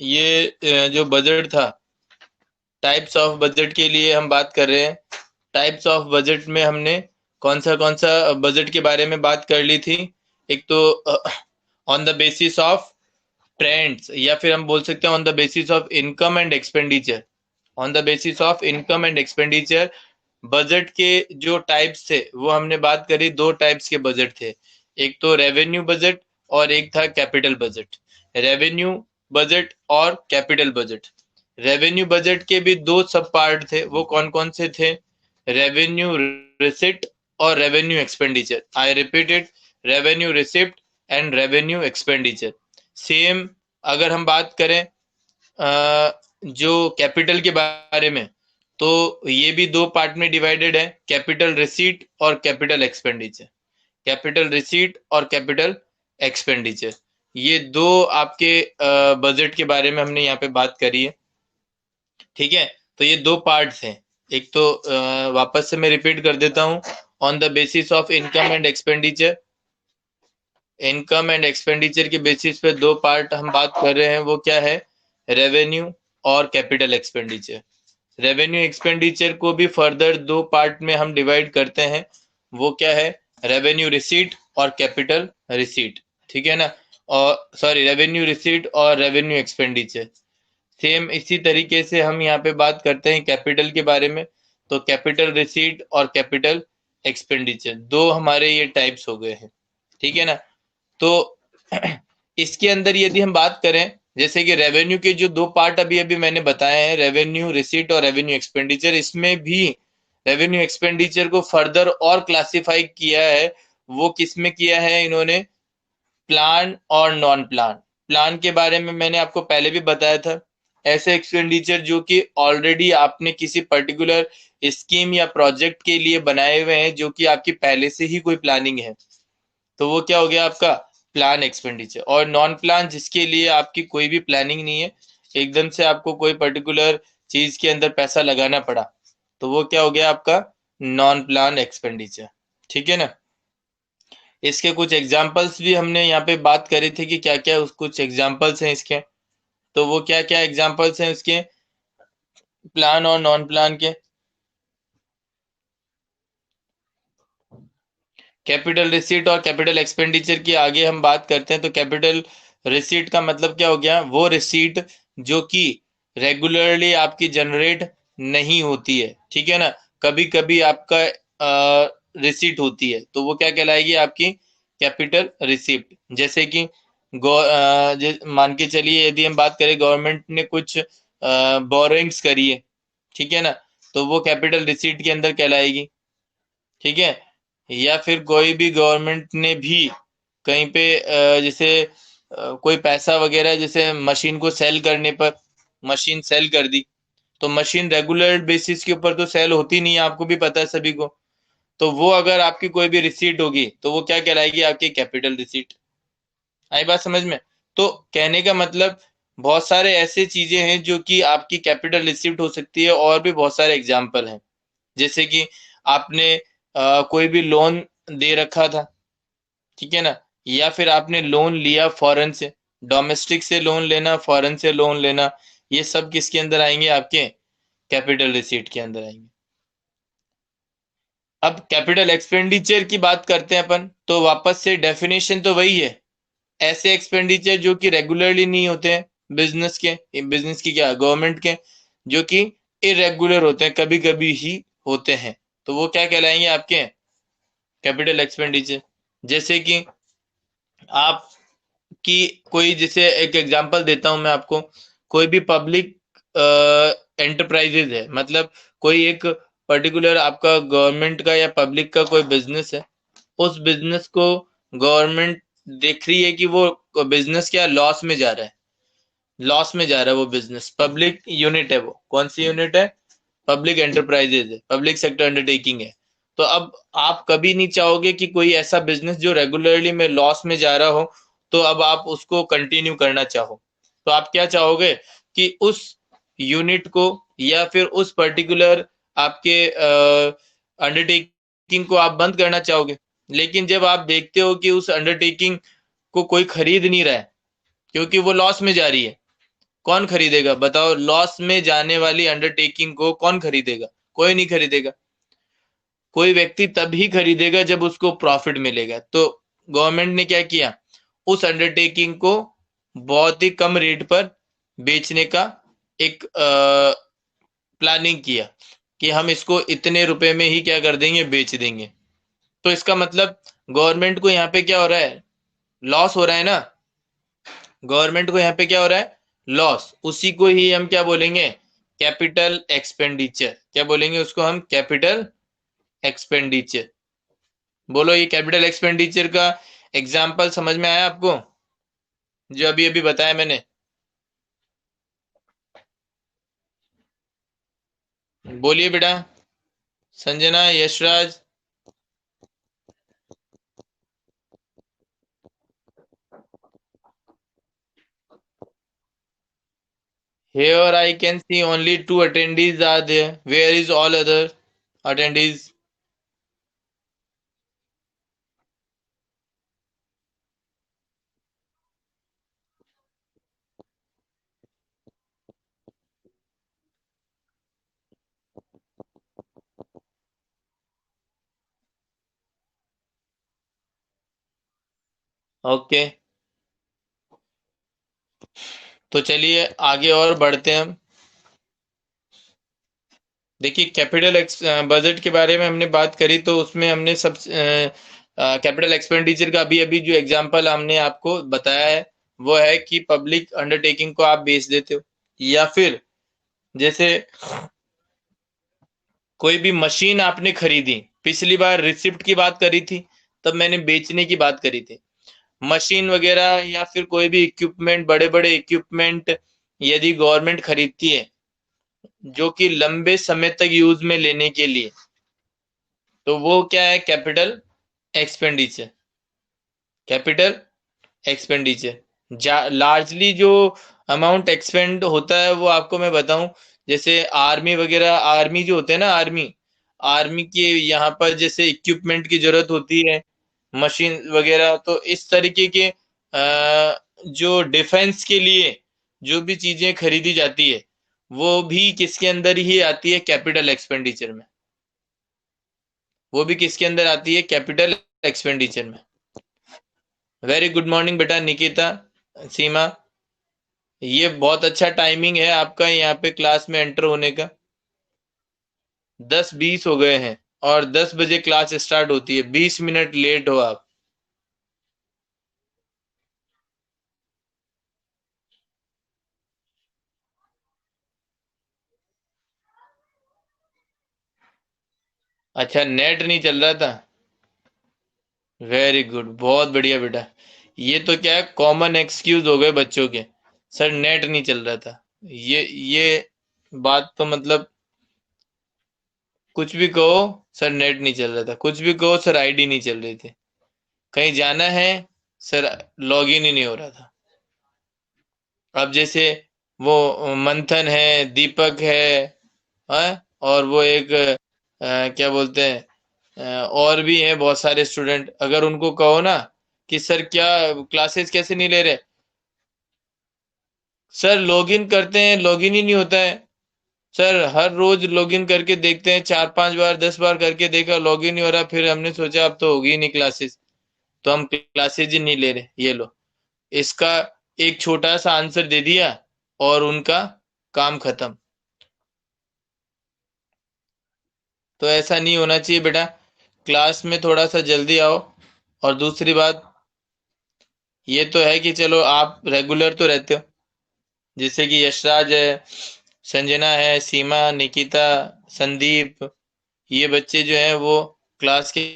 ये जो बजट था, टाइप्स ऑफ बजट के लिए हम बात कर रहे हैं। टाइप्स ऑफ बजट में हमने कौन सा बजट के बारे में बात कर ली थी। एक तो on the basis of trends, या फिर हम बोल सकते हैं on the basis of income and expenditure. On the basis of income and expenditure budget के जो टाइप्स थे वो हमने बात करी। दो टाइप्स के बजट थे, एक तो रेवेन्यू बजट और एक था कैपिटल बजट। रेवेन्यू बजट और कैपिटल बजट। रेवेन्यू बजट के भी दो सब पार्ट थे, वो कौन कौन से थे? रेवेन्यू रिसिप्ट और revenue expenditure. I repeated, revenue receipt and revenue expenditure. Same अगर हम बात करें जो कैपिटल के बारे में, तो ये भी दो पार्ट में डिवाइडेड है, कैपिटल रिसीट और कैपिटल एक्सपेंडिचर। कैपिटल रिसीट और कैपिटल एक्सपेंडिचर, ये दो आपके बजट के बारे में हमने यहाँ पे बात करी है। ठीक है, तो ये दो पार्ट्स हैं। एक तो वापस से मैं रिपीट कर देता हूँ, on the basis of income and expenditure. Income and expenditure के बेसिस पे दो पार्ट हम बात कर रहे हैं, वो क्या है? रेवेन्यू और कैपिटल एक्सपेंडिचर। रेवेन्यू एक्सपेंडिचर को भी फर्दर दो पार्ट में हम डिवाइड करते हैं, वो क्या है? रेवेन्यू रिसीट और कैपिटल रिसीट। ठीक है ना? और सॉरी, रेवेन्यू रिसीट और रेवेन्यू एक्सपेंडिचर। सेम इसी तरीके से हम यहाँ पे बात करते हैं कैपिटल के बारे में, तो कैपिटल रिसीट और कैपिटल एक्सपेंडिचर, दो हमारे ये टाइप्स हो गए हैं। ठीक है ना? तो इसके अंदर यदि हम बात करें, जैसे कि रेवेन्यू के जो दो पार्ट अभी अभी मैंने बताए हैं, रेवेन्यू रिसीट और रेवेन्यू एक्सपेंडिचर, इसमें भी रेवेन्यू एक्सपेंडिचर को फर्दर और क्लासिफाई किया है। वो किस में किया है इन्होंने? प्लान और नॉन प्लान। प्लान के बारे में मैंने आपको पहले भी बताया था, ऐसे एक्सपेंडिचर जो कि ऑलरेडी आपने किसी पर्टिकुलर स्कीम या प्रोजेक्ट के लिए बनाए हुए हैं, जो कि आपकी पहले से ही कोई प्लानिंग है, तो वो क्या हो गया आपका? Plan expenditure. और नॉन प्लान, जिसके लिए आपकी कोई भी प्लानिंग नहीं है, एकदम से आपको कोई पर्टिकुलर चीज के अंदर पैसा लगाना पड़ा, तो वो क्या हो गया आपका? Non plan expenditure. ठीक है ना? इसके कुछ एग्जाम्पल्स भी हमने यहाँ पे बात करी थी कि क्या क्या कुछ एग्जाम्पल्स हैं इसके। तो वो क्या क्या एग्जाम्पल्स हैं उसके, प्लान और नॉन प्लान के? कैपिटल रिसीट और कैपिटल एक्सपेंडिचर की आगे हम बात करते हैं। तो कैपिटल रिसीट का मतलब क्या हो गया? वो रिसीट जो कि रेगुलरली आपकी जनरेट नहीं होती है। ठीक है ना? कभी कभी आपका रिसीट होती है, तो वो क्या कहलाएगी? आपकी कैपिटल रिसीप्ट। जैसे कि मान के चलिए, यदि हम बात करें गवर्नमेंट ने कुछ बोरोइंग्स करी है, ठीक है ना, तो वो कैपिटल रिसीट के अंदर कहलाएगी। ठीक है? या फिर कोई भी गवर्नमेंट ने भी कहीं पे जैसे कोई पैसा वगैरह, जैसे मशीन को सेल करने पर मशीन सेल कर दी, तो मशीन रेगुलर बेसिस के ऊपर तो सेल होती नहीं है, आपको भी पता है सभी को। तो वो अगर आपकी कोई भी रिसीट होगी, तो वो क्या कहलाएगी? आपकी कैपिटल रिसीट। आई बात समझ में? तो कहने का मतलब, बहुत सारे ऐसे चीजें हैं जो कि आपकी कैपिटल रिसीट हो सकती है, और भी बहुत सारे एग्जाम्पल हैं। जैसे कि आपने कोई भी लोन दे रखा था, ठीक है ना, या फिर आपने लोन लिया फॉरेन से, डोमेस्टिक से लोन लेना, फॉरेन से लोन लेना, ये सब किसके अंदर आएंगे? आपके कैपिटल रिसीट के अंदर आएंगे। अब कैपिटल एक्सपेंडिचर की बात करते हैं अपन, तो वापस से डेफिनेशन तो वही है, ऐसे एक्सपेंडिचर जो कि रेगुलरली नहीं होते हैं, बिजनेस की क्या, गवर्नमेंट के, जो कि इरेगुलर होते हैं, कभी कभी ही होते हैं, तो वो क्या कहलाएंगे? आपके कैपिटल एक्सपेंडिचर। जैसे कि आप कि कोई, जैसे एक एग्जांपल देता हूं मैं आपको, कोई भी पब्लिक एंटरप्राइजेज है, मतलब कोई एक पर्टिकुलर आपका गवर्नमेंट का या पब्लिक का कोई बिजनेस है, उस बिजनेस को गवर्नमेंट देख रही है कि वो बिजनेस क्या लॉस में जा रहा है, लॉस में जा रहा है वो बिजनेस, पब्लिक यूनिट है, वो कौन सी यूनिट है? पब्लिक एंटरप्राइजेज है, पब्लिक सेक्टर अंडरटेकिंग है। तो अब आप कभी नहीं चाहोगे कि कोई ऐसा बिजनेस जो रेगुलरली में लॉस में जा रहा हो, तो अब आप उसको कंटिन्यू करना चाहो, तो आप क्या चाहोगे? कि उस यूनिट को या फिर उस पर्टिकुलर आपके अंडरटेकिंग को आप बंद करना चाहोगे। लेकिन जब आप देखते हो कि उस अंडरटेकिंग को कोई खरीद नहीं रहा है, क्योंकि वो लॉस में जा रही है, कौन खरीदेगा बताओ? लॉस में जाने वाली अंडरटेकिंग को कौन खरीदेगा? कोई नहीं खरीदेगा। कोई व्यक्ति तभी खरीदेगा जब उसको प्रॉफिट मिलेगा। तो गवर्नमेंट ने क्या किया, उस अंडरटेकिंग को बहुत ही कम रेट पर बेचने का एक प्लानिंग किया कि हम इसको इतने रुपए में ही क्या कर देंगे, बेच देंगे। तो इसका मतलब गवर्नमेंट को यहाँ पे क्या हो रहा है, लॉस हो रहा है ना। गवर्नमेंट को यहाँ पे क्या हो रहा है, लॉस। उसी को ही हम क्या बोलेंगे, कैपिटल एक्सपेंडिचर। क्या बोलेंगे उसको हम, कैपिटल एक्सपेंडिचर। बोलो, ये कैपिटल एक्सपेंडिचर का एग्जाम्पल समझ में आया आपको, जो अभी अभी बताया मैंने? बोलिए बेटा, Sanjana, Yashraj. Here I can see only two attendees are there. Where is all other attendees? Okay, तो चलिए आगे और बढ़ते हैं हम। देखिए, कैपिटल बजट के बारे में हमने बात करी, तो उसमें हमने सब कैपिटल एक्सपेंडिचर का अभी अभी जो एग्जांपल हमने आपको बताया है वो है कि पब्लिक अंडरटेकिंग को आप बेच देते हो, या फिर जैसे कोई भी मशीन आपने खरीदी। पिछली बार रिसिप्ट की बात करी थी, तब मैंने बेचने की बात करी थी। मशीन वगैरह या फिर कोई भी इक्विपमेंट, बड़े बड़े इक्विपमेंट यदि गवर्नमेंट खरीदती है जो कि लंबे समय तक यूज में लेने के लिए, तो वो क्या है, capital expenditure. Capital expenditure largely जो अमाउंट एक्सपेंड होता है वो आपको मैं बताऊं, जैसे आर्मी वगैरह, आर्मी जो होते हैं ना, आर्मी आर्मी के यहाँ पर जैसे इक्विपमेंट की जरूरत होती है, मशीन वगैरह, तो इस तरीके के जो डिफेंस के लिए जो भी चीजें खरीदी जाती है वो भी किसके अंदर ही आती है, कैपिटल एक्सपेंडिचर में। वो भी किसके अंदर आती है, कैपिटल एक्सपेंडिचर में। वेरी गुड मॉर्निंग बेटा निकिता, सीमा। ये बहुत अच्छा टाइमिंग है आपका यहाँ पे क्लास में एंटर होने का। 10:20 हो गए हैं और 10 बजे क्लास स्टार्ट होती है, 20 मिनट लेट हो आप। अच्छा, नेट नहीं चल रहा था। वेरी गुड, बहुत बढ़िया बेटा। ये तो क्या है, कॉमन एक्सक्यूज हो गए बच्चों के, सर नेट नहीं चल रहा था। ये बात तो मतलब कुछ भी कहो, सर नेट नहीं चल रहा था, कुछ भी कहो सर आईडी नहीं चल रही थी, कहीं जाना है सर लॉगिन ही नहीं हो रहा था। अब जैसे वो मंथन है, दीपक है, और वो एक क्या बोलते हैं, और भी हैं बहुत सारे स्टूडेंट। अगर उनको कहो ना कि सर क्या क्लासेस कैसे नहीं ले रहे, सर लॉगिन करते हैं लॉगिन ही नहीं होता है, सर हर रोज लॉगिन करके देखते हैं, 4-5 बार 10 बार करके देखा लॉगिन नहीं हो रहा, फिर हमने सोचा अब तो होगी नहीं क्लासेस, तो हम क्लासेज ही नहीं ले रहे। ये लो, इसका एक छोटा सा आंसर दे दिया और उनका काम खत्म। तो ऐसा नहीं होना चाहिए बेटा, क्लास में थोड़ा सा जल्दी आओ। और दूसरी बात ये तो है कि चलो आप रेगुलर तो रहते हो, जैसे कि यशराज है, संजना है, सीमा, निकिता, संदीप, ये बच्चे जो हैं वो क्लास के।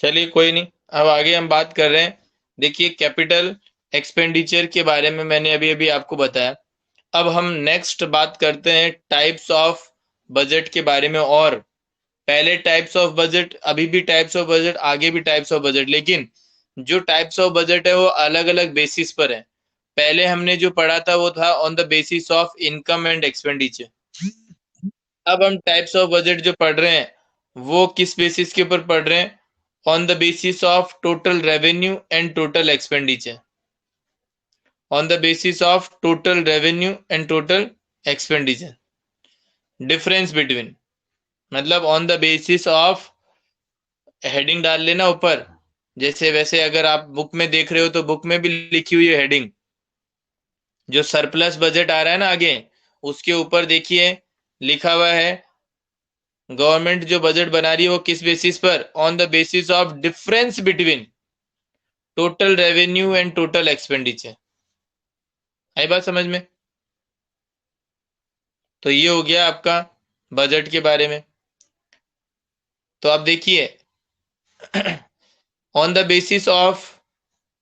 चलिए कोई नहीं, अब आगे हम बात कर रहे हैं। देखिए, कैपिटल एक्सपेंडिचर के बारे में मैंने अभी अभी आपको बताया। अब हम नेक्स्ट बात करते हैं टाइप्स ऑफ बजट के बारे में। और पहले टाइप्स ऑफ बजट, अभी भी टाइप्स ऑफ बजट, आगे भी टाइप्स ऑफ बजट, लेकिन जो टाइप्स ऑफ बजट है वो अलग अलग बेसिस पर है। पहले हमने जो पढ़ा था वो था on the basis of income and expenditure. अब हम टाइप्स ऑफ बजट जो पढ़ रहे हैं वो किस बेसिस के ऊपर पढ़ रहे हैं? On the basis of total revenue and total expenditure. On the basis of total revenue and total expenditure. Difference between, मतलब on the basis of, heading डाल लेना ऊपर। जैसे वैसे अगर आप बुक में देख रहे हो तो बुक में भी लिखी हुई है हेडिंग। जो सरप्लस बजट आ रहा है ना आगे, उसके ऊपर देखिए लिखा हुआ है गवर्नमेंट जो बजट बना रही है वो किस बेसिस पर? On the basis of difference between total revenue and total expenditure. आई बात समझ में? तो ये हो गया आपका बजट के बारे में। तो आप देखिए on the basis of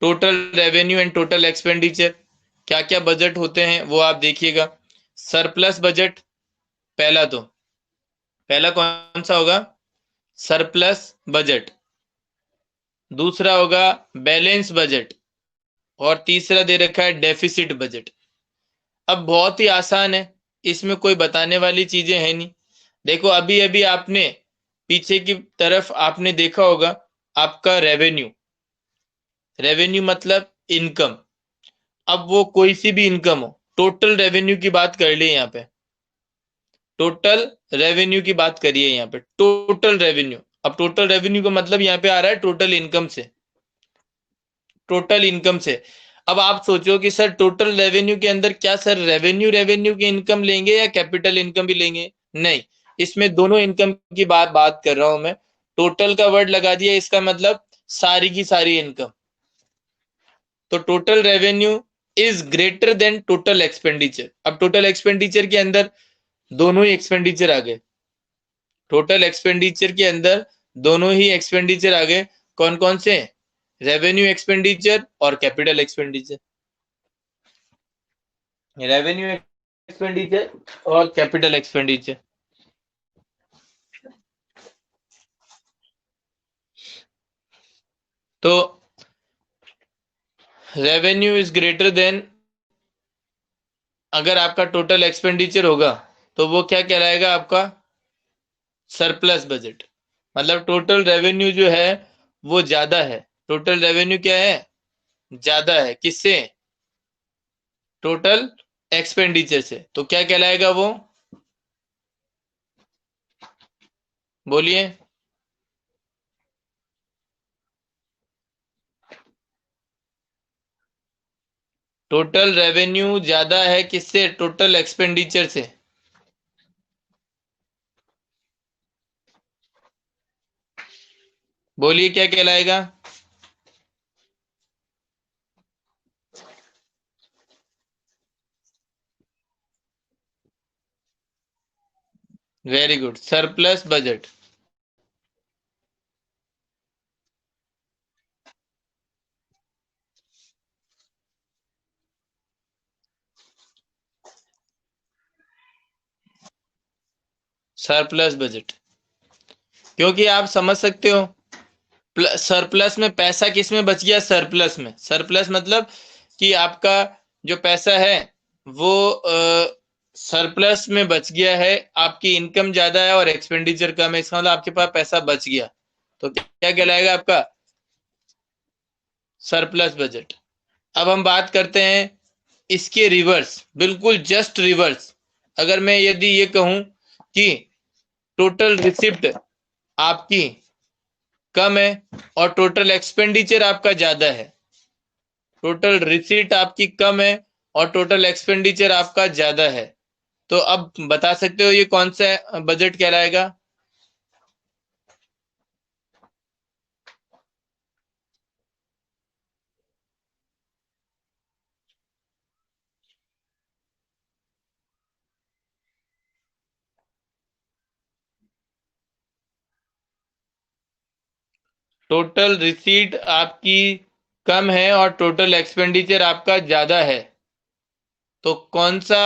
total revenue and total expenditure क्या क्या बजट होते हैं वो आप देखिएगा। सरप्लस बजट पहला कौन सा होगा? Surplus budget. दूसरा होगा बैलेंस बजट। और तीसरा दे रखा है डेफिसिट बजट। अब बहुत ही आसान है, इसमें कोई बताने वाली चीजें हैं नहीं। देखो अभी अभी आपने पीछे की तरफ आपने देखा होगा आपका रेवेन्यू। रेवेन्यू मतलब इनकम। अब वो कोई सी भी इनकम हो, टोटल रेवेन्यू की बात कर लिए यहाँ पे। टोटल रेवेन्यू की बात करिए यहाँ पे, टोटल रेवेन्यू। अब टोटल रेवेन्यू का मतलब यहाँ पे आ रहा है टोटल इनकम से। टोटल इनकम से। अब आप सोचो कि सर टोटल रेवेन्यू के अंदर क्या सर रेवेन्यू रेवेन्यू की इनकम लेंगे या कैपिटल इनकम भी लेंगे? नहीं, इसमें दोनों इनकम की बात कर रहा हूं मैं। टोटल का वर्ड लगा दिया, इसका मतलब सारी की सारी इनकम। तो total revenue is greater than total expenditure. अब टोटल एक्सपेंडिचर के अंदर दोनों ही एक्सपेंडिचर आ गए। टोटल एक्सपेंडिचर के अंदर दोनों ही एक्सपेंडिचर आ गए। कौन कौन से? रेवेन्यू एक्सपेंडिचर और कैपिटल एक्सपेंडिचर। रेवेन्यू एक्सपेंडिचर और कैपिटल एक्सपेंडिचर। तो रेवेन्यू इज ग्रेटर देन, अगर आपका टोटल एक्सपेंडिचर होगा तो वो क्या कहलाएगा? आपका सरप्लस बजट। मतलब टोटल रेवेन्यू जो है वो ज्यादा है। टोटल रेवेन्यू क्या है? ज्यादा है किससे? टोटल एक्सपेंडिचर से। तो क्या कहलाएगा वो? बोलिए। टोटल रेवेन्यू ज्यादा है किससे? टोटल एक्सपेंडिचर से। बोलिए क्या कहलाएगा? Very good, surplus budget. Surplus budget, क्योंकि आप समझ सकते हो सरप्लस में पैसा किस में बच गया? सरप्लस में। सरप्लस मतलब कि आपका जो पैसा है वो सरप्लस में बच गया है। आपकी इनकम ज्यादा है और एक्सपेंडिचर कम है, इसका मतलब आपके पास पैसा बच गया। तो क्या कहलाएगा आपका? Surplus budget. अब हम बात करते हैं इसके रिवर्स, बिल्कुल जस्ट रिवर्स। अगर मैं यदि ये कहूं कि टोटल रिसिप्ट आपकी कम है और टोटल एक्सपेंडिचर आपका ज्यादा है। टोटल रिसीट आपकी कम है और टोटल एक्सपेंडिचर आपका ज्यादा है। तो अब बता सकते हो ये कौन सा बजट कहलाएगा? टोटल रिसीट आपकी कम है और टोटल एक्सपेंडिचर आपका ज्यादा है, तो कौन सा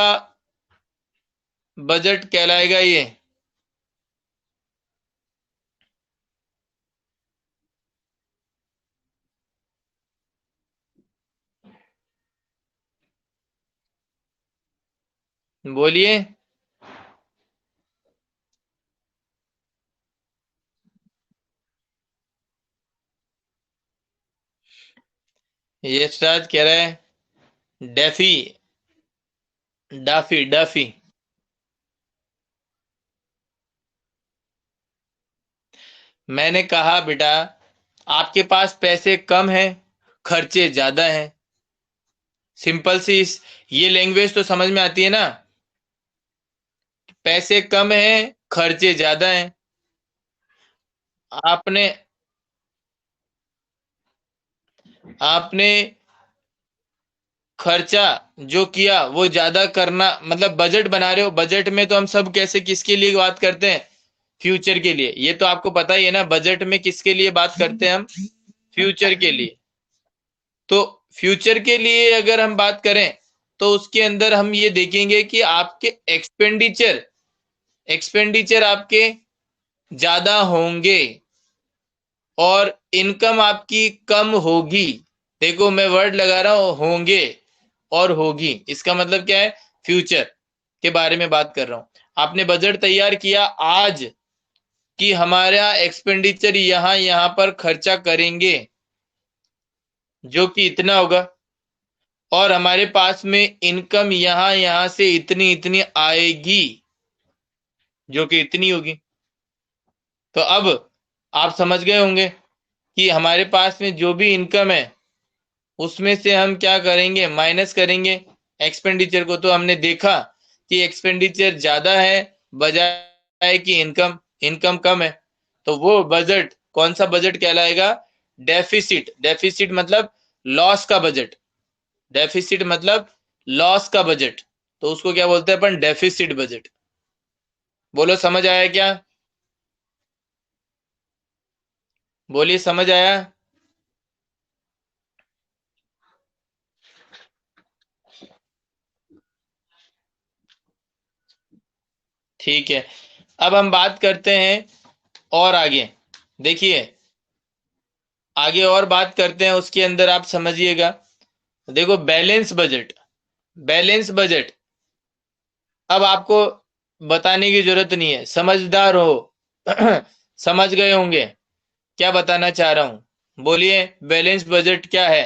बजट कहलाएगा ये? बोलिए। यशराज कह रहा है डेफी, डाफी डाफी। मैंने कहा बेटा, आपके पास पैसे कम हैं, खर्चे ज्यादा हैं। सिंपल सी ये लैंग्वेज तो समझ में आती है ना। पैसे कम हैं, खर्चे ज्यादा हैं। आपने आपने खर्चा जो किया वो ज्यादा करना, मतलब बजट बना रहे हो। बजट में तो हम सब कैसे किसके लिए बात करते हैं? फ्यूचर के लिए। ये तो आपको पता ही है ना, बजट में किसके लिए बात करते हैं हम? फ्यूचर के लिए। तो फ्यूचर के लिए अगर हम बात करें तो उसके अंदर हम ये देखेंगे कि आपके एक्सपेंडिचर आपके ज्यादा होंगे और इनकम आपकी कम होगी। देखो मैं वर्ड लगा रहा हूं, होंगे और होगी। इसका मतलब क्या है? फ्यूचर के बारे में बात कर रहा हूं। आपने बजट तैयार किया आज कि हमारा एक्सपेंडिचर यहां यहां पर खर्चा करेंगे जो कि इतना होगा, और हमारे पास में इनकम यहां यहां से इतनी इतनी आएगी जो कि इतनी होगी। तो अब आप समझ गए होंगे कि हमारे पास में जो भी इनकम है उसमें से हम क्या करेंगे? माइनस करेंगे एक्सपेंडिचर को। तो हमने देखा कि एक्सपेंडिचर ज्यादा है बजाय कि इनकम इनकम कम है। तो वो बजट कौन सा बजट कहलाएगा? डेफिसिट। डेफिसिट मतलब लॉस का बजट। डेफिसिट मतलब लॉस का बजट। तो उसको क्या बोलते हैं अपन? Deficit budget. बोलो समझ आया क्या? बोलिए समझ आया? ठीक है। अब हम बात करते हैं और आगे। देखिए आगे और बात करते हैं, उसके अंदर आप समझिएगा। देखो बैलेंस बजट। बैलेंस बजट अब आपको बताने की जरूरत नहीं है, समझदार हो। समझ गए होंगे क्या बताना चाह रहा हूं। बोलिए बैलेंस बजट क्या है?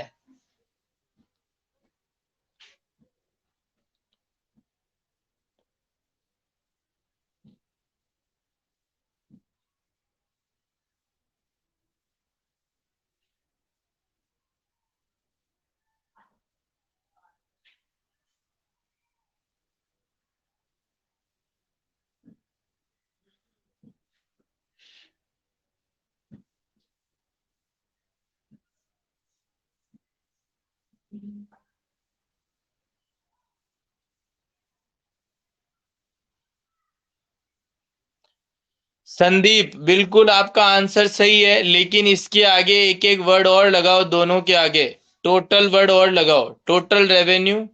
संदीप बिल्कुल आपका आंसर सही है, लेकिन इसके आगे एक एक वर्ड और लगाओ, दोनों के आगे टोटल वर्ड और लगाओ। टोटल रेवेन्यू,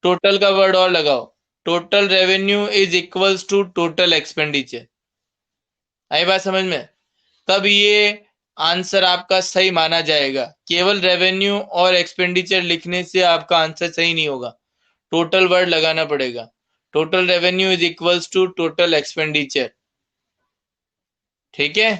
टोटल का वर्ड और लगाओ। Total revenue is equals to total expenditure. आई बात समझ में? तब ये आंसर आपका सही माना जाएगा। केवल रेवेन्यू और एक्सपेंडिचर लिखने से आपका आंसर सही नहीं होगा, टोटल वर्ड लगाना पड़ेगा। Total revenue is equals to total expenditure. ठीक है।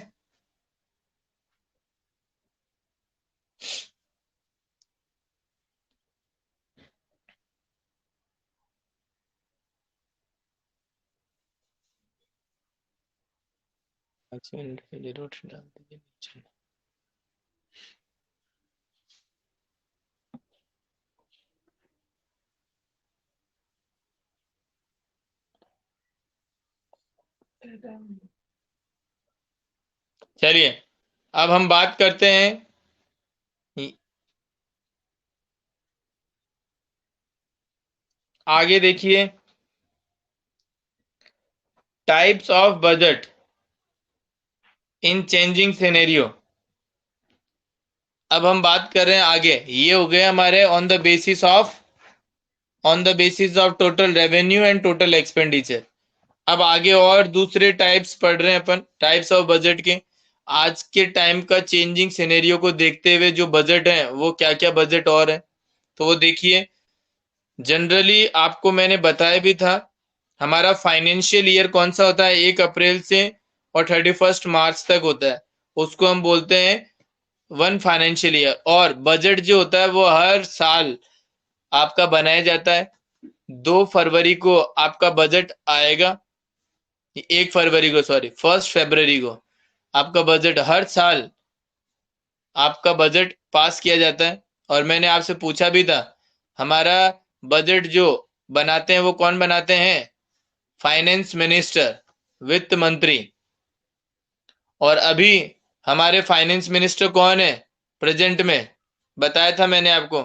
चलिए अब हम बात करते हैं। आगे देखिए, types of budget in changing scenario. अब हम बात कर रहे हैं आगे। ये हो गए हमारे on the basis of total revenue and total expenditure. अब आगे और दूसरे टाइप्स पढ़ रहे हैं अपन, टाइप्स ऑफ बजट के। आज के टाइम का चेंजिंग सिनेरियो को देखते हुए जो बजट है वो क्या क्या बजट और है, तो वो देखिए। जनरली आपको मैंने बताया भी था, हमारा फाइनेंशियल ईयर कौन सा होता है, 1 अप्रैल से और 31 मार्च तक होता है, उसको हम बोलते हैं वन फाइनेंशियल ईयर। और बजट जो होता है वो हर साल आपका बनाया जाता है। 2 फरवरी को आपका बजट आएगा, 1 फरवरी को, सॉरी 1 फरवरी को आपका बजट, हर साल आपका बजट पास किया जाता है। और मैंने आपसे पूछा भी था, हमारा बजट जो बनाते हैं वो कौन बनाते हैं, फाइनेंस मिनिस्टर, वित्त मंत्री। और अभी हमारे फाइनेंस मिनिस्टर कौन है प्रेजेंट में, बताया था मैंने आपको,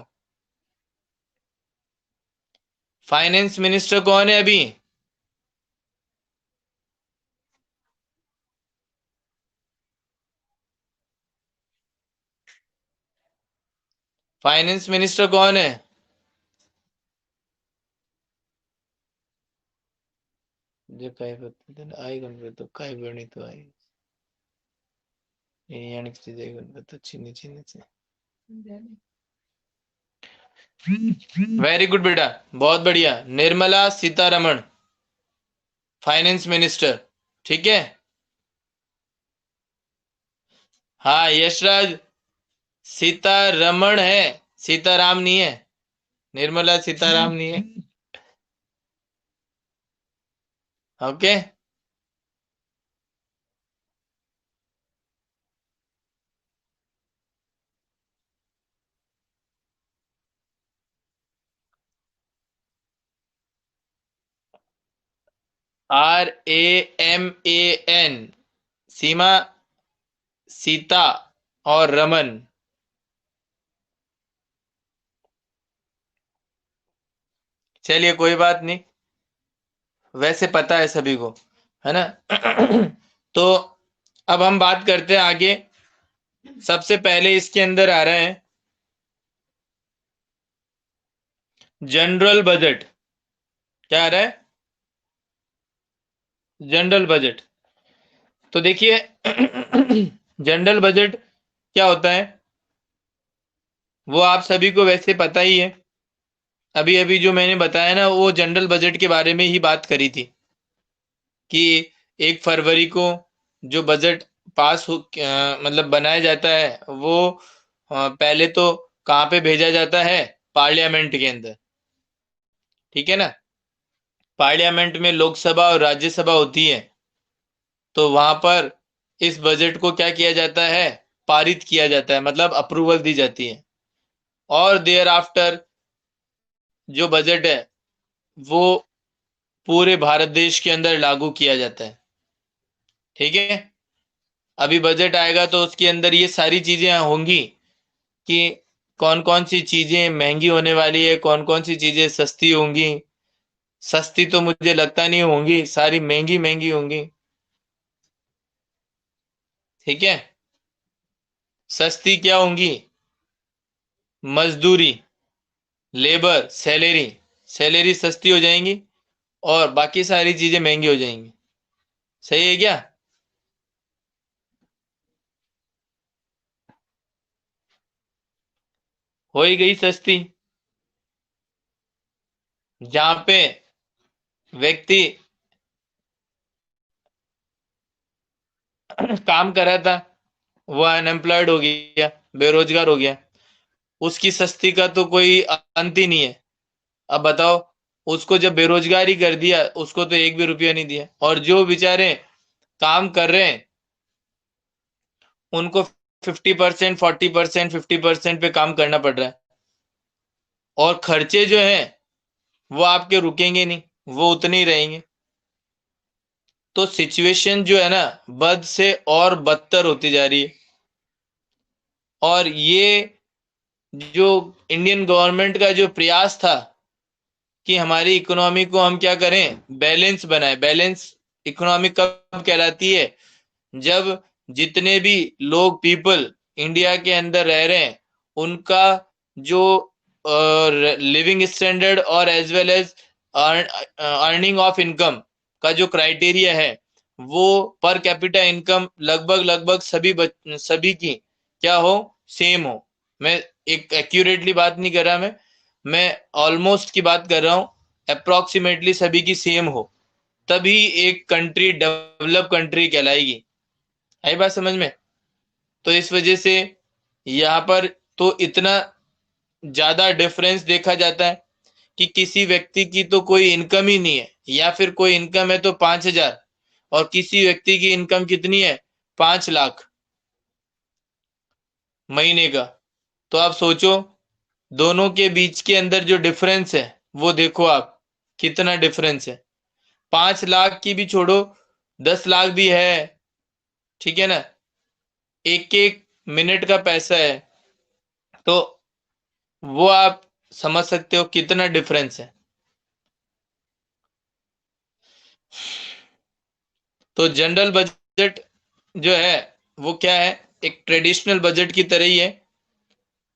फाइनेंस मिनिस्टर कौन है अभी, फाइनेंस मिनिस्टर कौन है? जे काय पद्धतीने आई गणपती काय गणित आहे आणि चीजें गणपती चिन्ह चिन्ह से। वेरी गुड बेटा, बहुत बढ़िया, निर्मला सीतारमण, फाइनेंस मिनिस्टर। ठीक है, हाँ यशराज, सीतारमण है, सीताराम नहीं है, निर्मला सीताराम नहीं है। ओके, RAMAN, सीमा, सीता और रमन। चलिए कोई बात नहीं, वैसे पता है सभी को, है ना। तो अब हम बात करते हैं आगे। सबसे पहले इसके अंदर आ रहा है जनरल बजट। क्या आ रहा है, जनरल बजट। तो देखिए जनरल बजट क्या होता है वो आप सभी को वैसे पता ही है। अभी अभी जो मैंने बताया ना वो जनरल बजट के बारे में ही बात करी थी कि 1 फरवरी को जो बजट पास हो मतलब बनाया जाता है वो पहले तो कहाँ पे भेजा जाता है, पार्लियामेंट के अंदर। ठीक है ना, पार्लियामेंट में लोकसभा और राज्यसभा होती है, तो वहां पर इस बजट को क्या किया जाता है, पारित किया जाता है, मतलब अप्रूवल दी जाती है। और देयर आफ्टर जो बजट है वो पूरे भारत देश के अंदर लागू किया जाता है। ठीक है, अभी बजट आएगा तो उसके अंदर ये सारी चीजें होंगी कि कौन कौन सी चीजें महंगी होने वाली है, कौन कौन सी चीजें सस्ती होंगी। सस्ती तो मुझे लगता नहीं होंगी, सारी महंगी महंगी होंगी। ठीक है, सस्ती क्या होंगी, मजदूरी, लेबर, सैलरी, सैलरी सस्ती हो जाएंगी और बाकी सारी चीजें महंगी हो जाएंगी। सही है क्या? हो ही गई सस्ती। जहां पे व्यक्ति काम कर रहा था वो अनएम्प्लॉयड हो गया, बेरोजगार हो गया, उसकी सस्ती का तो कोई अंत ही नहीं है। अब बताओ, उसको जब बेरोजगारी कर दिया उसको तो 1 भी रुपया नहीं दिया, और जो बेचारे काम कर रहे हैं उनको 50%, 40%, 50% पे काम करना पड़ रहा है, और खर्चे जो हैं वो आपके रुकेंगे नहीं, वो उतने ही रहेंगे। तो सिचुएशन जो है ना बद से और बदतर होती जा रही है। और ये जो इंडियन गवर्नमेंट का जो प्रयास था कि हमारी इकोनॉमी को हम क्या करें, बैलेंस बनाए। बैलेंस इकोनॉमी कब कहलाती है, जब जितने भी लोग, पीपल इंडिया के अंदर रह रहे हैं उनका जो लिविंग स्टैंडर्ड और as well as earning of income का जो क्राइटेरिया है वो पर कैपिटा इनकम लगभग लगभग सभी की क्या हो, सेम हो। मैं एक एक्यूरेटली बात नहीं कर रहा मैं, मैं ऑलमोस्ट की बात कर रहा हूं, अप्रोक्सीमेटली सभी की सेम हो, तभी एक कंट्री डेवलप कंट्री कहलाएगी। आई बात समझ में? तो इस वजह से यहाँ पर तो इतना ज्यादा डिफरेंस देखा जाता है कि किसी व्यक्ति की तो कोई इनकम ही नहीं है, या फिर कोई इनकम है तो 5,000, और किसी व्यक्ति की इनकम कितनी है, 5 लाख महीने का। तो आप सोचो दोनों के बीच के अंदर जो डिफरेंस है वो देखो आप, कितना डिफरेंस है। 5 लाख की भी छोड़ो, 10 लाख भी है, ठीक है ना, एक एक मिनट का पैसा है, तो वो आप समझ सकते हो कितना डिफरेंस है। तो जनरल बजट जो है वो क्या है, एक ट्रेडिशनल बजट की तरह ही है,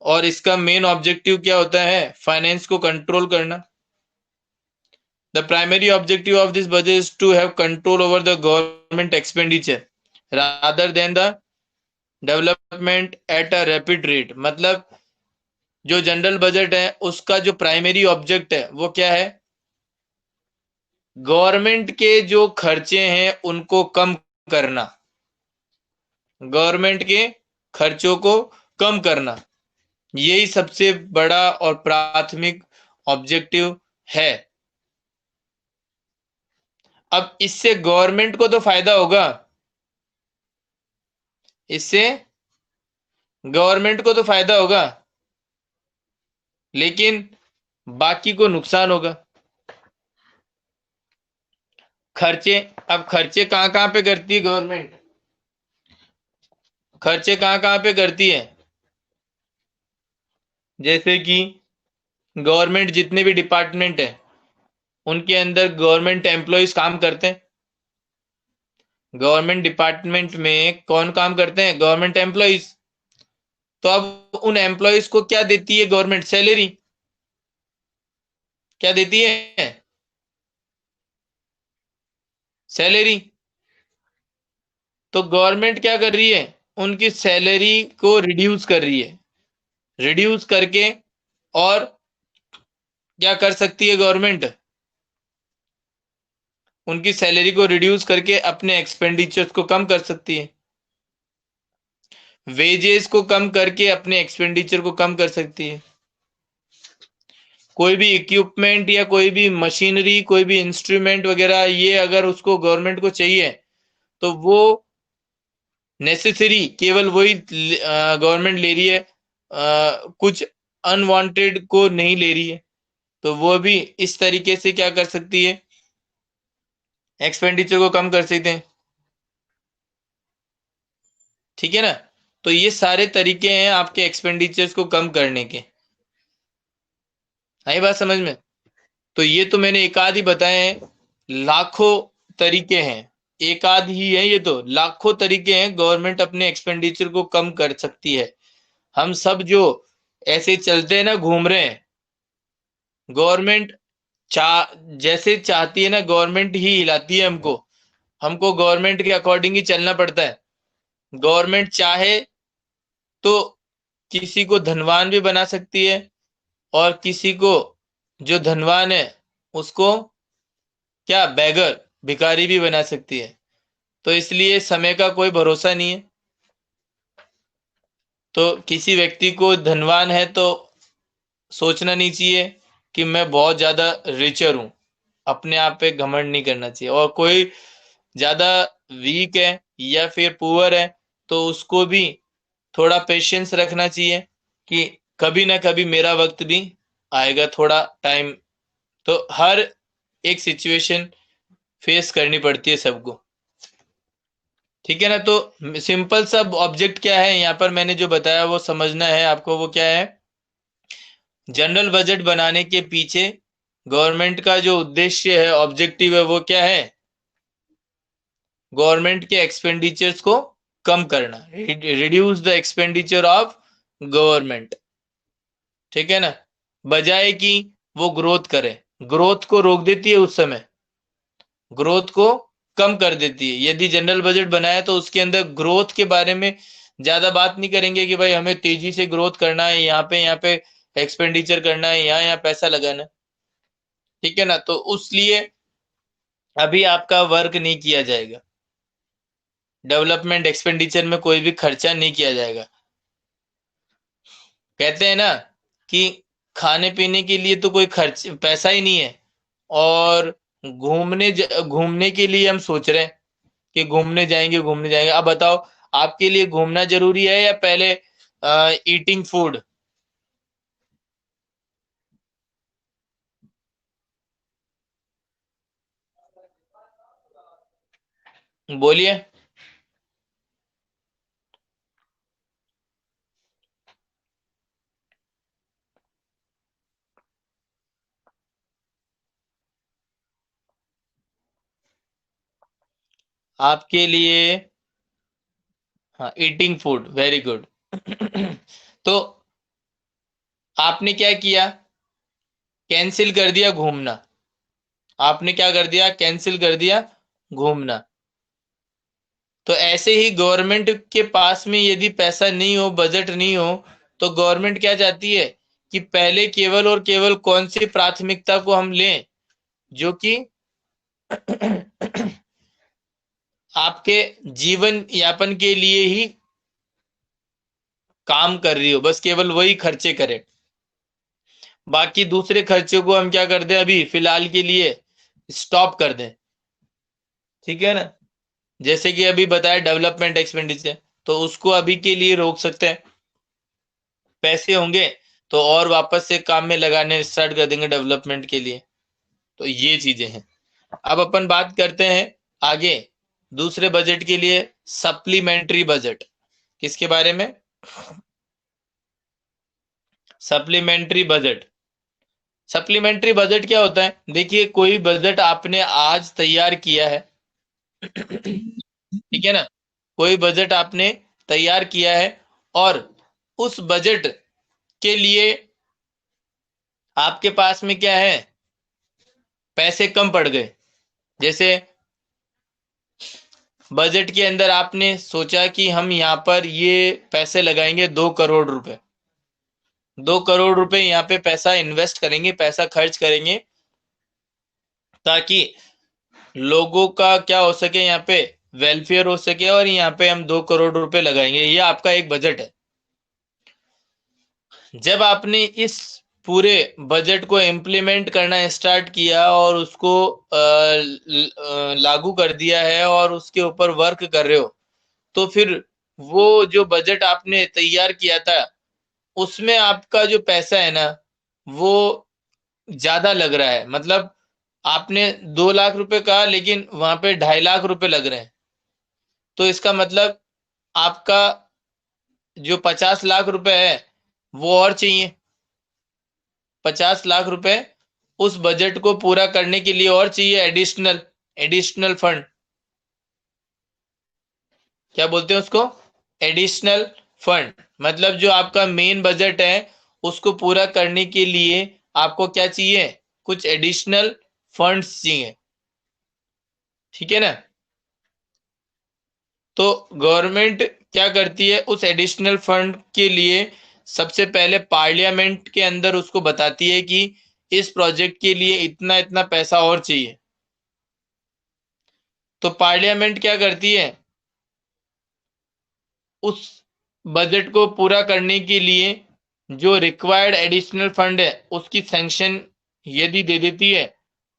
और इसका मेन ऑब्जेक्टिव क्या होता है, फाइनेंस को कंट्रोल करना। The primary objective of this budget is to have control over the government expenditure rather than the development at a rapid rate. मतलब जो जनरल बजट है उसका जो प्राइमरी ऑब्जेक्ट है वो क्या है, गवर्नमेंट के जो खर्चे हैं उनको कम करना, गवर्नमेंट के खर्चों को कम करना, यही सबसे बड़ा और प्राथमिक ऑब्जेक्टिव है। अब इससे गवर्नमेंट को तो फायदा होगा, इससे गवर्नमेंट को तो फायदा होगा, लेकिन बाकी को नुकसान होगा। खर्चे, अब खर्चे कहां कहां पे करती है गवर्नमेंट, खर्चे कहां कहां पे करती है, जैसे कि गवर्नमेंट जितने भी डिपार्टमेंट है उनके अंदर गवर्नमेंट एम्प्लॉयज काम करते हैं। गवर्नमेंट डिपार्टमेंट में कौन काम करते हैं, गवर्नमेंट एम्प्लॉयज। तो अब उन एम्प्लॉयज को क्या देती है गवर्नमेंट, सैलरी। क्या देती है, सैलरी। तो गवर्नमेंट क्या कर रही है, उनकी सैलरी को रिड्यूस कर रही है, रिड्यूस करके, और क्या कर सकती है गवर्नमेंट, उनकी सैलरी को रिड्यूस करके अपने एक्सपेंडिचर्स को कम कर सकती है, वेजेस को कम करके अपने एक्सपेंडिचर को कम कर सकती है। कोई भी इक्विपमेंट या कोई भी मशीनरी, कोई भी इंस्ट्रूमेंट वगैरह, ये अगर उसको गवर्नमेंट को चाहिए तो वो नेसेसरी केवल वही गवर्नमेंट ले रही है, कुछ अनवांटेड को नहीं ले रही है। तो वो भी इस तरीके से क्या कर सकती है, एक्सपेंडिचर को कम कर सकते हैं, ठीक है ना। तो ये सारे तरीके हैं आपके एक्सपेंडिचर्स को कम करने के। आई बात समझ में? तो ये तो मैंने एक आध ही बताए हैं, लाखों तरीके हैं, एक आध ही है ये, तो लाखों तरीके हैं गवर्नमेंट अपने एक्सपेंडिचर को कम कर सकती है। हम सब जो ऐसे चलते हैं ना, घूम रहे हैं, गवर्नमेंट जैसे चाहती है ना, गवर्नमेंट ही हिलाती है हमको, हमको गवर्नमेंट के अकॉर्डिंग ही चलना पड़ता है। गवर्नमेंट चाहे तो किसी को धनवान भी बना सकती है, और किसी को जो धनवान है उसको क्या, बैगर, भिखारी भी बना सकती है। तो इसलिए समय का कोई भरोसा नहीं है। तो किसी व्यक्ति को धनवान है तो सोचना नहीं चाहिए कि मैं बहुत ज्यादा रिचर हूं, अपने आप पे घमंड नहीं करना चाहिए। और कोई ज्यादा वीक है या फिर पुअर है तो उसको भी थोड़ा पेशेंस रखना चाहिए कि कभी ना कभी मेरा वक्त भी आएगा, थोड़ा टाइम। तो हर एक सिचुएशन फेस करनी पड़ती है सबको, ठीक है ना। तो सिंपल सा ऑब्जेक्ट क्या है यहाँ पर, मैंने जो बताया वो समझना है आपको। वो क्या है, जनरल बजट बनाने के पीछे गवर्नमेंट का जो उद्देश्य है, ऑब्जेक्टिव है, वो क्या है, गवर्नमेंट के एक्सपेंडिचर्स को कम करना, reduce the expenditure of government, ठीक है ना। बजाय कि वो ग्रोथ करे, ग्रोथ को रोक देती है उस समय, ग्रोथ को कम कर देती है। यदि जनरल बजट बनाया तो उसके अंदर ग्रोथ के बारे में ज्यादा बात नहीं करेंगे कि भाई हमें तेजी से ग्रोथ करना है, यहाँ पे एक्सपेंडिचर करना है, यहाँ यहाँ पैसा लगाना है, ठीक है ना। तो उस लिए अभी आपका वर्क नहीं किया जाएगा, डेवलपमेंट एक्सपेंडिचर में कोई भी खर्चा नहीं किया जाएगा। कहते हैं ना कि खाने पीने के लिए तो कोई खर्च पैसा ही नहीं है, और घूमने के लिए हम सोच रहे हैं कि घूमने जाएंगे। अब बताओ, आपके लिए घूमना जरूरी है या पहले ईटिंग फूड? बोलिए। आपके लिए, हाँ, ईटिंग फूड, वेरी गुड। तो आपने क्या किया, कैंसिल कर दिया घूमना। आपने क्या कर दिया, कैंसिल कर दिया घूमना। तो ऐसे ही गवर्नमेंट के पास में यदि पैसा नहीं हो, बजट नहीं हो, तो गवर्नमेंट क्या चाहती है कि पहले केवल और केवल कौन सी प्राथमिकता को हम लें, जो कि आपके जीवन यापन के लिए ही काम कर रही हो, बस केवल वही खर्चे करें। बाकी दूसरे खर्चों को हम क्या कर दें, अभी फिलहाल के लिए स्टॉप कर दें, ठीक है ना। जैसे कि अभी बताया डेवलपमेंट एक्सपेंडिचर, तो उसको अभी के लिए रोक सकते हैं। पैसे होंगे तो और वापस से काम में लगाने स्टार्ट कर देंगे डेवलपमेंट के लिए। तो ये चीजें हैं। अब अपन बात करते हैं आगे दूसरे बजट के लिए, सप्लीमेंट्री बजट। किसके बारे में? Supplementary budget. सप्लीमेंट्री बजट क्या होता है? देखिए, कोई बजट आपने आज तैयार किया है, ठीक है ना। कोई बजट आपने तैयार किया है, और उस बजट के लिए आपके पास में क्या है, पैसे कम पड़ गए। जैसे बजट के अंदर आपने सोचा कि हम यहाँ पर ये पैसे लगाएंगे 2 करोड़ रुपए, 2 करोड़ रुपए यहाँ पे पैसा इन्वेस्ट करेंगे, पैसा खर्च करेंगे, ताकि लोगों का क्या हो सके, यहाँ पे वेलफेयर हो सके, और यहाँ पे हम 2 करोड़ रुपए लगाएंगे। ये आपका एक बजट है। जब आपने इस पूरे बजट को इम्प्लीमेंट करना स्टार्ट किया और उसको लागू कर दिया है और उसके ऊपर वर्क कर रहे हो, तो फिर वो जो बजट आपने तैयार किया था, उसमें आपका जो पैसा है ना, वो ज्यादा लग रहा है। मतलब आपने 2 लाख रुपए कहा, लेकिन वहां पे 2.5 लाख रुपए लग रहे हैं। तो इसका मतलब आपका जो 50 लाख रुपए है, वो और चाहिए। 50 लाख रुपए उस बजट को पूरा करने के लिए और चाहिए, एडिशनल, एडिशनल फंड। क्या बोलते हैं उसको? Additional fund. मतलब जो आपका मेन बजट है, उसको पूरा करने के लिए आपको क्या चाहिए, कुछ एडिशनल फंड्स चाहिए, ठीक है ना। तो गवर्नमेंट क्या करती है, उस एडिशनल फंड के लिए सबसे पहले पार्लियामेंट के अंदर उसको बताती है कि इस प्रोजेक्ट के लिए इतना इतना पैसा और चाहिए। तो पार्लियामेंट क्या करती है, उस बजट को पूरा करने के लिए जो रिक्वायर्ड एडिशनल फंड है, उसकी सैंक्शन यदि दे देती है,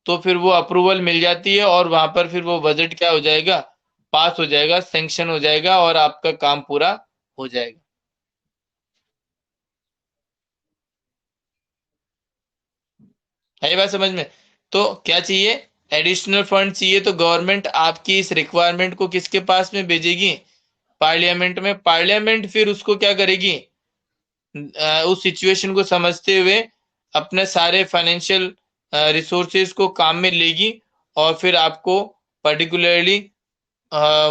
तो फिर वो अप्रूवल मिल जाती है, और वहां पर फिर वो बजट क्या हो जाएगा, पास हो जाएगा, सैंक्शन हो जाएगा, और आपका काम पूरा हो जाएगा। है ये बात समझ में? तो क्या चाहिए, एडिशनल फंड चाहिए, तो गवर्नमेंट आपकी इस रिक्वायरमेंट को किसके पास में भेजेगी, पार्लियामेंट में। पार्लियामेंट फिर उसको क्या करेगी, उस सिचुएशन को समझते हुए अपने सारे फाइनेंशियल रिसोर्सेज को काम में लेगी, और फिर आपको पर्टिकुलरली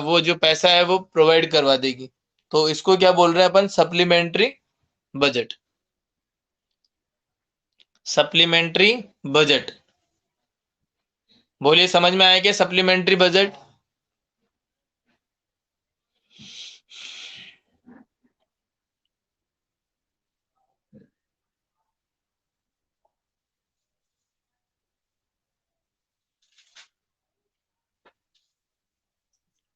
वो जो पैसा है वो प्रोवाइड करवा देगी। तो इसको क्या बोल रहे हैं अपन, सप्लीमेंट्री बजट। Supplementary budget. बोलिए, समझ में आया क्या सप्लीमेंट्री बजट?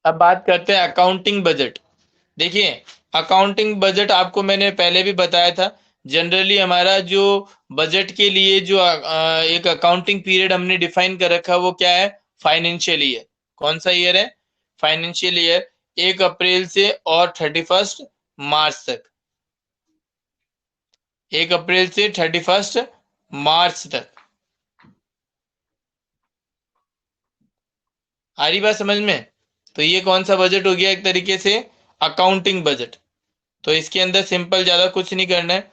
अब बात करते हैं अकाउंटिंग बजट। देखिए, अकाउंटिंग बजट आपको मैंने पहले भी बताया था। जनरली हमारा जो बजट के लिए जो एक अकाउंटिंग पीरियड हमने डिफाइन कर रखा है वो क्या है? Financial year. कौन सा ईयर है? Financial year. 1 अप्रैल से और 31 मार्च तक। 1 अप्रैल से 31 मार्च तक। आ रही बात समझ में? तो ये कौन सा बजट हो गया? एक तरीके से अकाउंटिंग बजट। तो इसके अंदर सिंपल, ज्यादा कुछ नहीं करना है।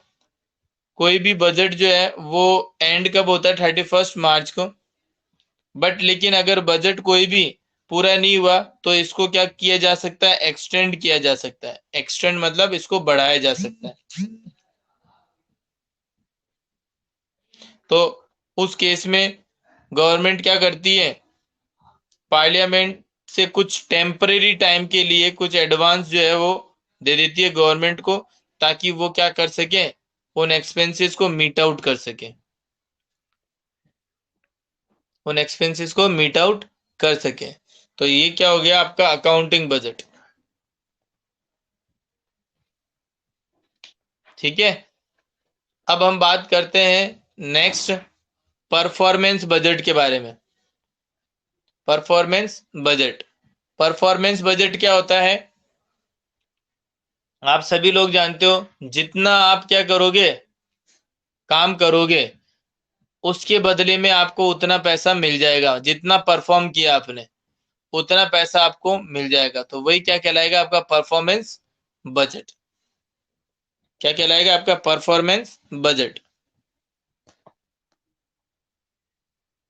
कोई भी बजट जो है वो एंड कब होता है? 31 मार्च को। बट लेकिन अगर बजट कोई भी पूरा नहीं हुआ तो इसको क्या किया जा सकता है? एक्सटेंड किया जा सकता है। एक्सटेंड मतलब इसको बढ़ाया जा सकता है। तो उस केस में गवर्नमेंट क्या करती है? पार्लियामेंट से कुछ टेम्परेरी टाइम के लिए कुछ एडवांस जो है वो दे देती है गवर्नमेंट को, ताकि वो क्या कर सके? उन एक्सपेंसेस को मीट आउट कर सके। उन एक्सपेंसेस को मीट आउट कर सके। तो ये क्या हो गया आपका अकाउंटिंग बजट। ठीक है। अब हम बात करते हैं नेक्स्ट परफॉर्मेंस बजट के बारे में। Performance budget. परफॉर्मेंस बजट क्या होता है? आप सभी लोग जानते हो, जितना आप क्या करोगे? काम करोगे, उसके बदले में आपको उतना पैसा मिल जाएगा। जितना परफॉर्म किया आपने उतना पैसा आपको मिल जाएगा। तो वही क्या कहलाएगा? आपका परफॉर्मेंस बजट। क्या कहलाएगा? आपका परफॉर्मेंस बजट।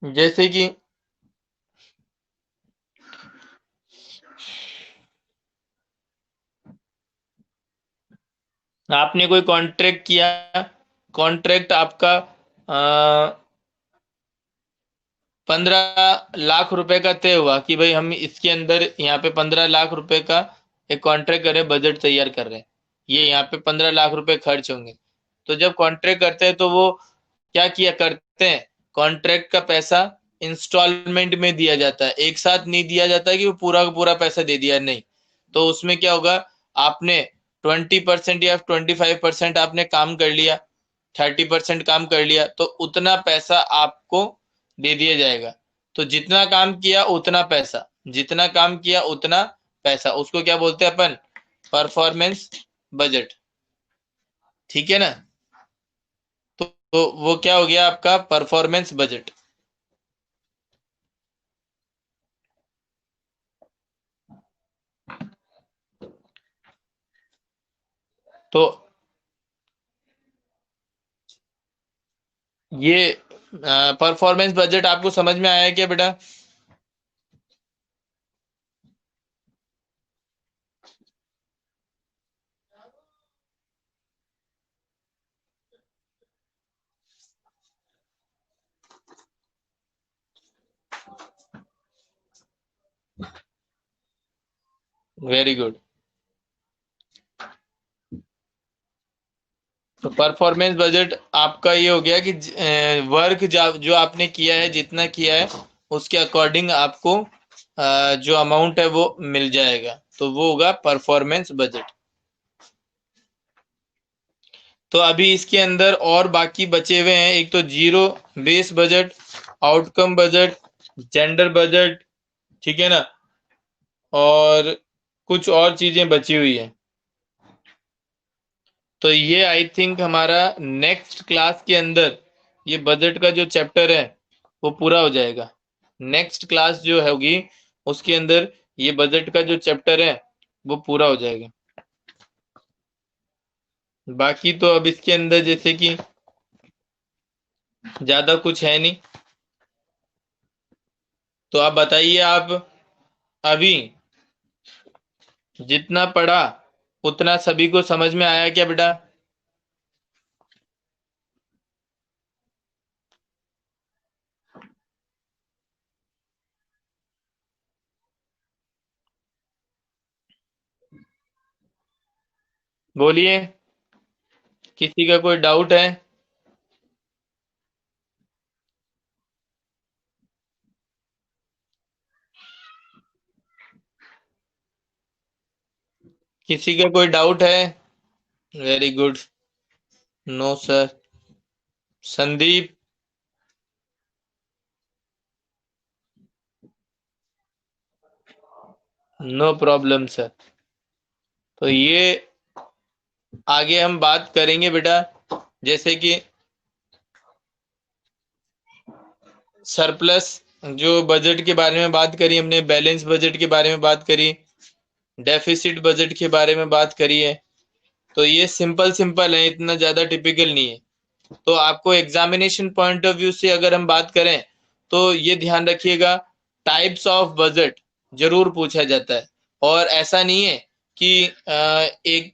जैसे कि आपने कोई कॉन्ट्रैक्ट किया, कॉन्ट्रैक्ट आपका 15 लाख रुपए का तय हुआ कि भाई हम इसके अंदर यहाँ पे 15 लाख रुपए का एक कॉन्ट्रैक्ट कर रहे हैं, बजट तैयार कर रहे हैं। ये यहाँ पे 15 लाख रुपए खर्च होंगे। तो जब कॉन्ट्रैक्ट करते हैं तो वो क्या किया करते हैं? कॉन्ट्रैक्ट का पैसा इंस्टॉलमेंट में दिया जाता है। एक साथ नहीं दिया जाता कि वो पूरा का पूरा पैसा दे दिया, नहीं। तो उसमें क्या होगा? आपने 20% या 25% आपने काम कर लिया, 30% काम कर लिया, तो उतना पैसा आपको दे दिया जाएगा। तो जितना काम किया उतना पैसा, जितना काम किया उतना पैसा, उसको क्या बोलते हैं अपन? Performance budget. ठीक है ना? तो वो क्या हो गया आपका? Performance budget. तो ये परफॉर्मेंस बजट आपको समझ में आया क्या बेटा? Very good. तो परफॉर्मेंस बजट आपका ये हो गया कि वर्क जो आपने किया है, जितना किया है उसके अकॉर्डिंग आपको जो अमाउंट है वो मिल जाएगा। तो वो होगा परफॉर्मेंस बजट। तो अभी इसके अंदर और बाकी बचे हुए हैं। एक तो zero base budget, outcome budget, gender budget, ठीक है ना? और कुछ और चीजें बची हुई हैं। तो ये आई थिंक हमारा नेक्स्ट क्लास के अंदर ये बजट का जो चैप्टर है वो पूरा हो जाएगा। नेक्स्ट क्लास जो होगी उसके अंदर ये बजट का जो चैप्टर है वो पूरा हो जाएगा। बाकी तो अब इसके अंदर जैसे कि ज्यादा कुछ है नहीं। तो आप बताइए, आप अभी जितना पढ़ा उतना सभी को समझ में आया क्या बेटा? बोलिए, किसी का कोई डाउट है? किसी का कोई डाउट है? Very good. No sir. Sandeep? No problem sir. तो ये आगे हम बात करेंगे बेटा, जैसे कि सरप्लस, जो बजट के बारे में बात करी हमने, बैलेंस बजट के बारे में बात करी, डेफिसिट बजट के बारे में बात करी है। तो ये सिंपल सिंपल है, इतना ज्यादा टिपिकल नहीं है। तो आपको एग्जामिनेशन पॉइंट ऑफ व्यू से अगर हम बात करें तो ये ध्यान रखिएगा, टाइप्स ऑफ बजट जरूर पूछा जाता है। और ऐसा नहीं है कि एक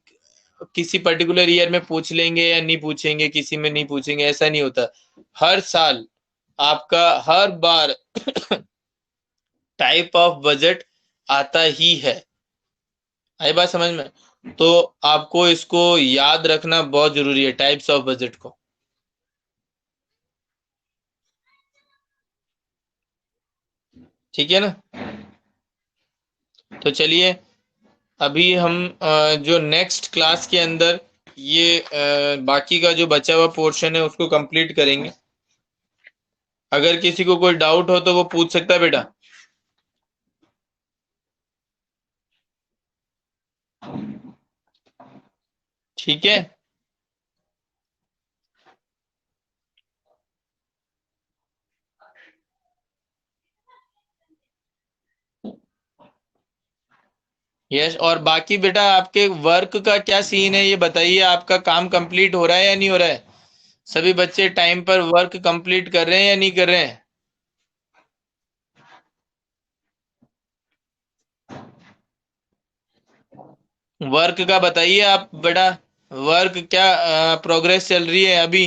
किसी पर्टिकुलर ईयर में पूछ लेंगे या नहीं पूछेंगे, किसी में नहीं पूछेंगे, ऐसा नहीं होता। हर साल आपका हर बार टाइप ऑफ बजट आता ही है। आई बात समझ में? तो आपको इसको याद रखना बहुत जरूरी है, टाइप्स ऑफ बजट को। ठीक है ना? तो चलिए, अभी हम जो नेक्स्ट क्लास के अंदर ये बाकी का जो बचा हुआ पोर्शन है उसको कंप्लीट करेंगे। अगर किसी को कोई डाउट हो तो वो पूछ सकता है बेटा। ठीक है। यस, और बाकी बेटा आपके वर्क का क्या सीन है, ये बताइए। आपका काम कंप्लीट हो रहा है या नहीं हो रहा है? सभी बच्चे टाइम पर वर्क कंप्लीट कर रहे हैं या नहीं कर रहे हैं? वर्क का बताइए आप बेटा। वर्क क्या प्रोग्रेस चल रही है अभी?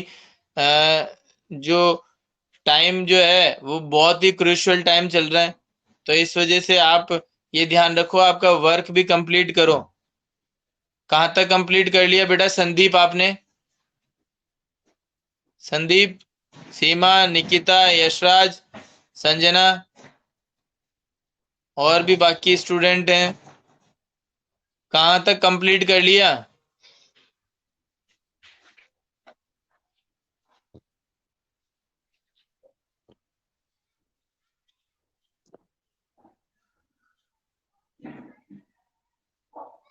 जो टाइम जो है वो बहुत ही क्रूशियल टाइम चल रहा है, तो इस वजह से आप ये ध्यान रखो, आपका वर्क भी कंप्लीट करो। कहाँ तक कंप्लीट कर लिया बेटा संदीप आपने? संदीप, सीमा, निकिता, यशराज, संजना, और भी बाकी स्टूडेंट हैं, कहाँ तक कंप्लीट कर लिया?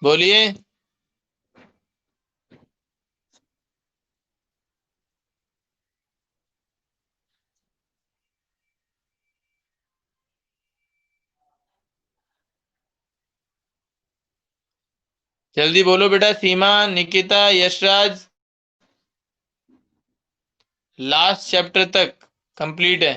बोलिए। जल्दी बोलो बेटा, सीमा, निकिता, यशराज। लास्ट चैप्टर तक कंप्लीट है?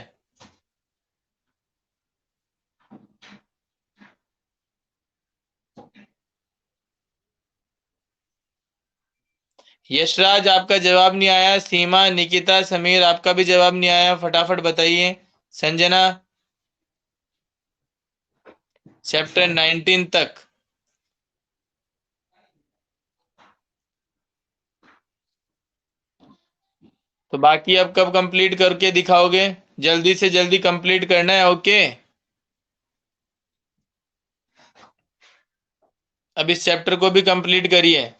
यशराज आपका जवाब नहीं आया। सीमा, निकिता, समीर आपका भी जवाब नहीं आया, फटाफट बताइए। संजना, चैप्टर 19 तक। तो बाकी अब कब कंप्लीट करके दिखाओगे? जल्दी से जल्दी कंप्लीट करना है, ओके? अब इस चैप्टर को भी कंप्लीट करिए।